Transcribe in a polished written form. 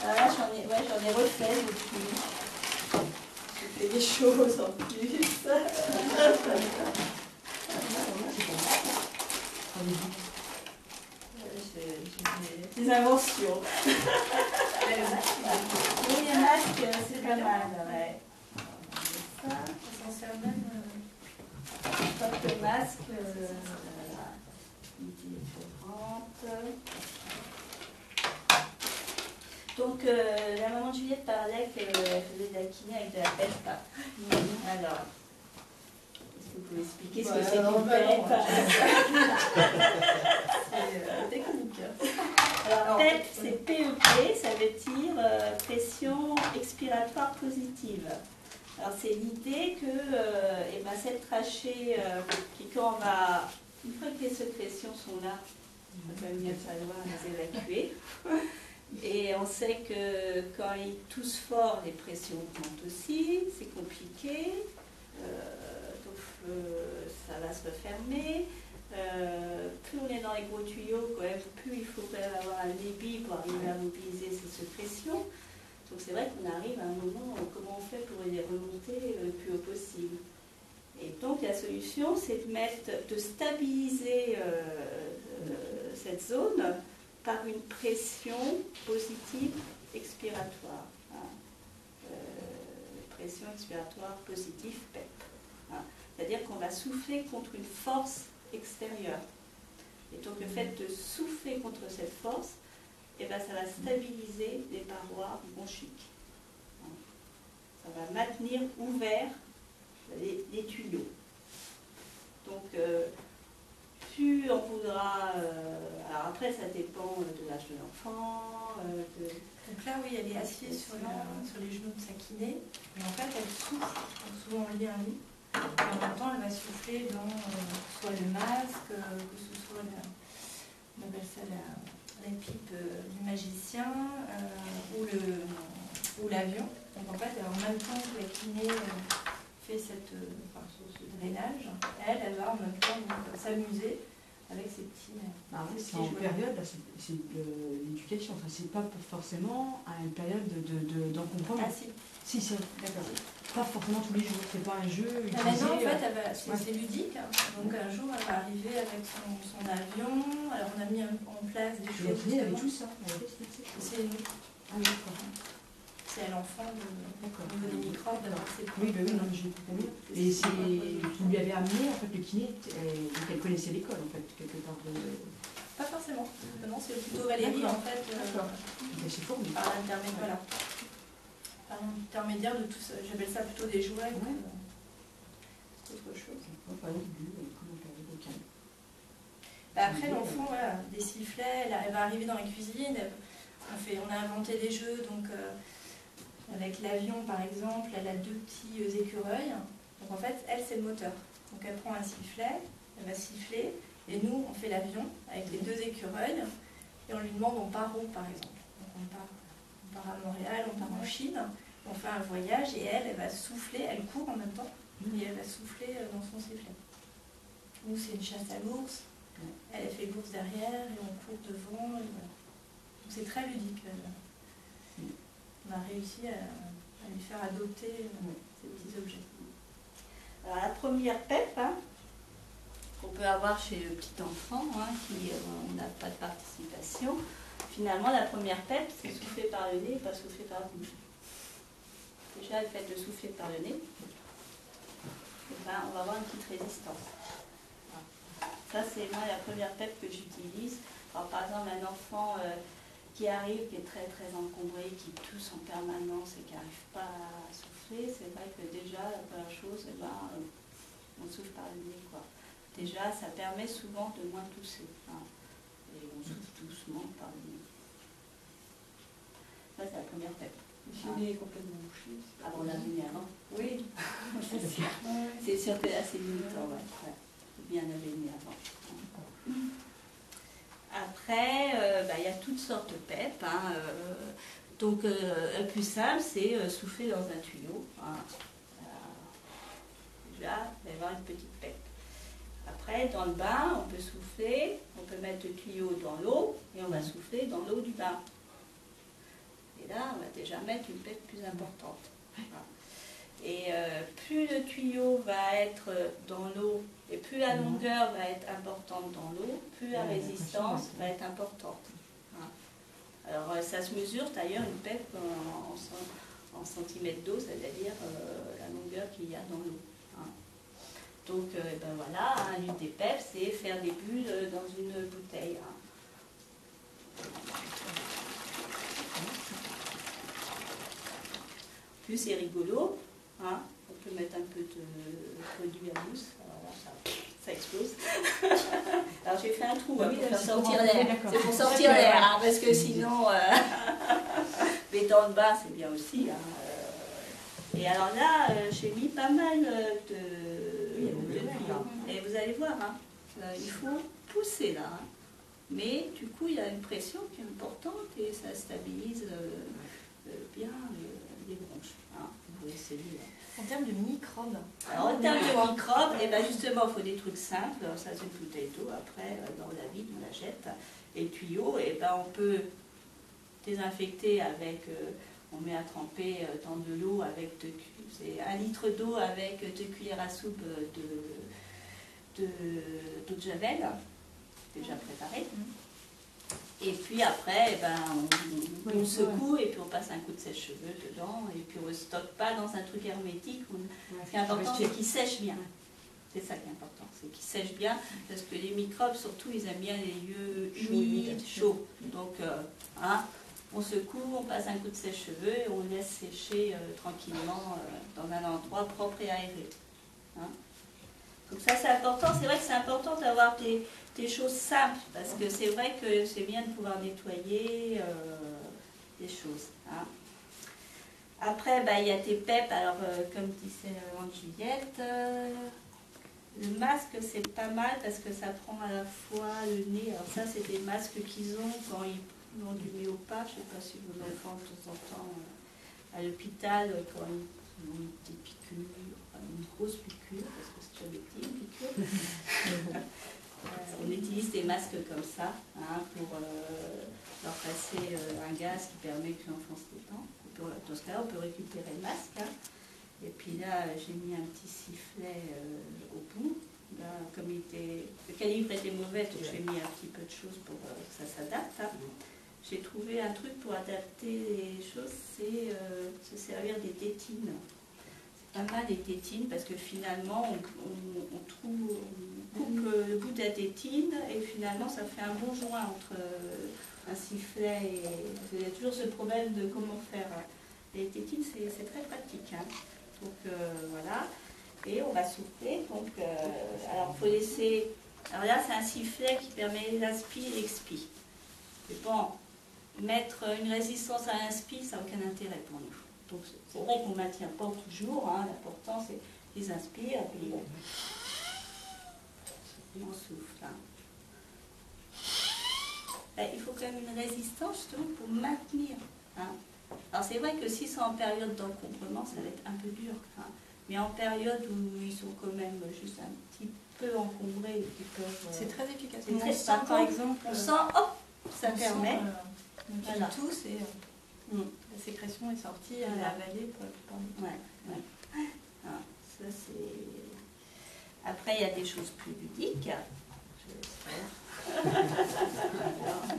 Alors là, j'en ai refait depuis. J'ai fait des choses en plus. Des inventions. Oui, les masques, c'est pas mal, ouais. Ça s'en sert même. Pas que le masque, voilà. Unité différente. Donc, la maman de Juliette parlait qu'elle faisait de la kiné avec de la PEP. Alors, est-ce que vous pouvez expliquer ce que c'est qu'une PEP? C'est technique. Alors, PEP, c'est PEP, ça veut dire pression expiratoire positive. Alors, c'est l'idée que cette trachée, quand on va, une fois que les sécrétions sont là, il va quand même bien falloir les évacuer. Et on sait que quand ils toussent fort, les pressions augmentent aussi, c'est compliqué, donc ça va se refermer. Plus on est dans les gros tuyaux, quand même, plus il faut quand même avoir un débit pour arriver à mobiliser ces sécrétions. Donc c'est vrai qu'on arrive à un moment, comment on fait pour les remonter le plus haut possible. Et donc la solution, c'est de stabiliser cette zone par une pression positive expiratoire. Hein. Pression expiratoire positive, PEP. Hein. C'est-à-dire qu'on va souffler contre une force extérieure. Et donc le fait de souffler contre cette force, eh ben, ça va stabiliser les parois bronchiques. Hein. Ça va maintenir ouverts les tuyaux. Donc, plus on voudra... alors après, ça dépend de l'âge de l'enfant. Donc là, oui, elle est assise sur les genoux de sa kiné. Et en fait, elle souffle. Donc souvent, on lit un lit. Et en même temps, elle va souffler dans soit le masque, que ce soit on appelle ça la pipe du magicien ou l'avion. Donc en fait, en même temps que la kiné fait ce drainage, elle va en même temps s'amuser avec ces petits... c'est en période, c'est l'éducation, enfin, c'est pas forcément à une période d'encombrement. Ah si. Si, d'accord. Pas forcément tous les jours, c'est pas un jeu. Maintenant, en fait, c'est ludique. Donc un jour, elle va arriver avec son avion. Alors on a mis en place des choses. Elle avait tout ça. C'est nous. Ah oui, d'accord. C'est à l'enfant au niveau des microbes d'avoir ses Oui, ben oui, non, j'ai compris. Et vous lui avez amené en fait le kiné, donc elle connaissait l'école en fait, quelque part. Pas forcément. Non, c'est plutôt Valérie en fait. C'est formidable. Par l'intermédiaire, voilà. Par l'intermédiaire de tout ça. J'appelle ça plutôt des jouets. Ouais. C'est autre chose. Après l'enfant, voilà, des sifflets, elle va arriver dans la cuisine. On a inventé des jeux, donc avec l'avion par exemple, elle a 2 petits écureuils. Donc en fait, elle c'est le moteur. Donc elle prend un sifflet, elle va siffler, et nous on fait l'avion avec les 2 écureuils, et on lui demande on part où par exemple. Donc on part à Montréal, on part en Chine, on fait un voyage, et elle va souffler, elle court en même temps, et elle va souffler dans son sifflet. Nous c'est une chasse à l'ours, elle fait l'ours derrière, et on court devant, et voilà. Donc c'est très ludique. On a réussi à lui faire adopter ces petits objets. Alors la première PEP, hein, qu'on peut avoir chez le petit enfant, hein, qui n'a pas de participation, finalement la première PEP, c'est souffler par le nez et pas souffler par la bouche. Déjà le fait de souffler par le nez, on va avoir une petite résistance. Ça c'est moi la première PEP que j'utilise. Alors par exemple un enfant qui arrive, qui est très très encombré, qui tousse en permanence et qui n'arrive pas à souffler, c'est vrai que déjà la première chose, on souffle par le nez, quoi. Déjà ça permet souvent de moins tousser, hein, et on souffle doucement par le nez. Ça c'est la première PEP. Le filet est complètement bouché. Ah, on l'a mis avant. Oui. C'est sûr que là c'est limitant, ouais. C'est bien laver mis avant. Après, y a toutes sortes de PEP. Hein, donc, le plus simple, c'est souffler dans un tuyau. Hein. Déjà, il va y avoir une petite PEP. Après, dans le bain, on peut souffler, on peut mettre le tuyau dans l'eau et on va souffler dans l'eau du bain. Et là, on va déjà mettre une PEP plus importante. Voilà. Et plus le tuyau va être dans l'eau et plus la longueur va être importante dans l'eau, plus la résistance va être importante. Voilà. Alors, ça se mesure d'ailleurs une PEP en centimètres d'eau, c'est-à-dire la longueur qu'il y a dans l'eau. Hein. Donc, ben voilà, hein, l'une des PEP, c'est faire des bulles dans une bouteille. Hein. Plus c'est rigolo, hein, on peut mettre un peu de produit à mousse, alors là, ça explose. Alors j'ai fait un trou hein, pour faire sortir l'air, c'est pour sortir l'air, hein, parce que sinon, mais dans le bas c'est bien aussi. Hein, et alors là, j'ai mis pas mal de tuyaux. Et vous allez voir, hein, il faut pousser là. Hein. Mais du coup, il y a une pression qui est importante et ça stabilise bien les bronches. Hein. Vous essayer, hein. En termes de microbes. Alors, en termes de microbes, et ben justement, il faut des trucs simples. Alors, ça, c'est une bouteille d'eau. Après, dans la vide, on la jette. Et le tuyau, et ben, on peut désinfecter avec... on met à tremper dans de l'eau avec 1 litre d'eau avec 2 cuillères à soupe d'eau de javel, déjà préparée. Et puis après, ben, on secoue et puis on passe un coup de sèche-cheveux dedans. Et puis on ne stocke pas dans un truc hermétique. Ce qui est important, c'est qu'il sèche bien. C'est ça qui est important, c'est qu'il sèche bien. Parce que les microbes, surtout, ils aiment bien les lieux humides, chauds. Donc, hein, on secoue, on passe un coup de sèche-cheveux et on laisse sécher tranquillement dans un endroit propre et aéré. Hein. Donc ça c'est important, c'est vrai que c'est important d'avoir des choses simples, parce que c'est vrai que c'est bien de pouvoir nettoyer des choses. Hein. Après, bah, il y a tes PEP, alors comme disait Juliette, le masque c'est pas mal parce que ça prend à la fois le nez, alors ça c'est des masques qu'ils ont quand ils ont du myopathe, je ne sais pas si vos enfants de temps en temps à l'hôpital quand ils ont une petite piqûre, une grosse piqûre, parce que c'est jamais été une piqûre. On utilise des masques comme ça hein, pour leur passer un gaz qui permet que l'enfant se détende. Dans ce cas-là, on peut récupérer le masque. Hein. Et puis là, j'ai mis un petit sifflet au bout. Là, comme le calibre était mauvais, donc j'ai mis un petit peu de choses pour que ça s'adapte. Hein. J'ai trouvé un truc pour adapter les choses, c'est se servir des tétines. C'est pas mal les tétines parce que finalement on coupe le bout de la tétine et finalement ça fait un bon joint entre un sifflet et... Il y a toujours ce problème de comment faire. Les tétines c'est très pratique. Hein. Donc voilà. Et on va souffler. Donc, alors il faut laisser... Alors là c'est un sifflet qui permet l'inspi et l'expi. Mais bon, mettre une résistance à l'inspi, ça n'a aucun intérêt pour nous. Donc c'est vrai qu'on ne maintient pas toujours, hein, l'important c'est qu'ils inspirent et puis on souffle. Hein. Ben, il faut quand même une résistance justement pour maintenir. Hein. Alors c'est vrai que si c'est en période d'encombrement, ça va être un peu dur. Hein. Mais en période où ils sont quand même juste un petit peu encombrés, ils peuvent... c'est très efficace. C'est très sent, par exemple, on sent, hop, ça permet. Voilà. Tout, c'est... La sécrétion est sortie, elle est avalée pour la plupart du temps. Ouais. Ah, ça c'est... Après, il y a des choses plus ludiques. Je l'espère.